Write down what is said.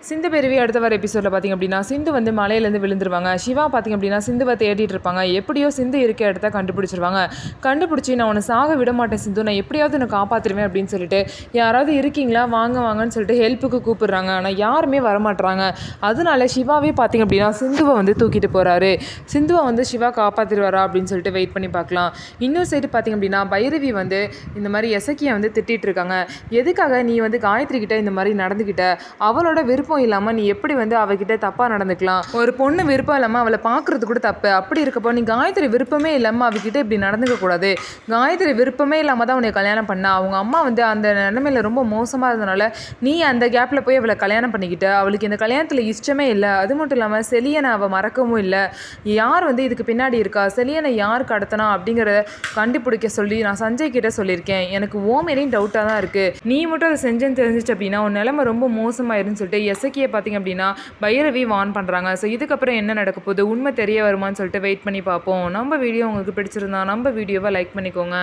சிந்து பெருவி அடுத்த வர எபிசோடில் பார்த்திங்க அப்படின்னா சிந்து வந்து மலையிலேருந்து விழுந்துருவாங்க. சிவா பார்த்திங்க அப்படின்னா சிந்துவை தேடிட்டு இருப்பாங்க. எப்படியோ சிந்து இருக்க இடத்த கண்டுபிடிச்சிருவாங்க. கண்டுபிடிச்சி நான் உன்னை சாக விட மாட்டேன் சிந்து, நான் எப்படியாவது உன்னை காப்பாற்றிடுவேன் அப்படின்னு சொல்லிட்டு யாராவது இருக்கீங்களா வாங்க வாங்கன்னு சொல்லிட்டு ஹெல்ப்புக்கு கூப்பிடுறாங்க. ஆனால் யாருமே வரமாட்டுறாங்க. அதனால சிவாவே பார்த்திங்க அப்படின்னா சிந்துவை வந்து தூக்கிட்டு போகிறாரு. சிந்துவை வந்து சிவா காப்பாற்றிடுவாரா அப்படின்னு சொல்லிட்டு வெயிட் பண்ணி பார்க்கலாம். இன்னொரு சைடு பார்த்திங்க அப்படின்னா பைரவி வந்து இந்த மாதிரி எசக்கியை வந்து திட்டிகிட்டு இருக்காங்க. எதுக்காக நீ வந்து காயத்ரி கிட்ட இந்த மாதிரி நடந்துக்கிட்ட, அவளோட விருப்பம் இல்லாமல் நீ எப்படி வந்து அவகிட்ட தப்பாக நடந்துக்கலாம், ஒரு பொண்ணு விருப்பம் இல்லாமல் அவளை பார்க்குறது கூட தப்பு, அப்படி இருக்கப்போ நீ காயத்ரி விருப்பமே இல்லாமல் அவகிட்ட இப்படி நடந்துக்க கூடாது. காயத்ரி விருப்பமே இல்லாமல் தான் உன்னை கல்யாணம் பண்ணா, அவங்க அம்மா வந்து அந்த நிலைமையில ரொம்ப மோசமாக இருந்தனால நீ அந்த கேப்பில் போய் அவளை கல்யாணம் பண்ணிக்கிட்ட, அவளுக்கு இந்த கல்யாணத்தில் இஷ்டமே இல்லை. அது மட்டும் இல்லாமல் செலியனை அவள் மறக்கவும் இல்லை. யார் வந்து இதுக்கு பின்னாடி இருக்கா, செலியனை யார் கடத்தினா அப்படிங்கிறத கண்டுபிடிக்க சொல்லி நான் சஞ்சய் கிட்ட சொல்லியிருக்கேன். எனக்கு ஓமேலையும் டவுட்டாக தான் இருக்குது. நீ மட்டும் அதை செஞ்சேன்னு தெரிஞ்சிச்சு அப்படின்னா உன் நிலைமை ரொம்ப மோசமாயிருன்னு சொல்லிட்டு எசக்கியை பார்த்திங்க அப்படின்னா பைரவி வார்ன் பண்ணுறாங்க. ஸோ இதுக்கப்புறம் என்ன நடக்க போகுது, உண்மை தெரிய வருமானு சொல்லிட்டு வெயிட் பண்ணி பார்ப்போம். நம்ம வீடியோ உங்களுக்கு பிடிச்சிருந்தா நம்ம வீடியோவை லைக் பண்ணிக்கோங்க.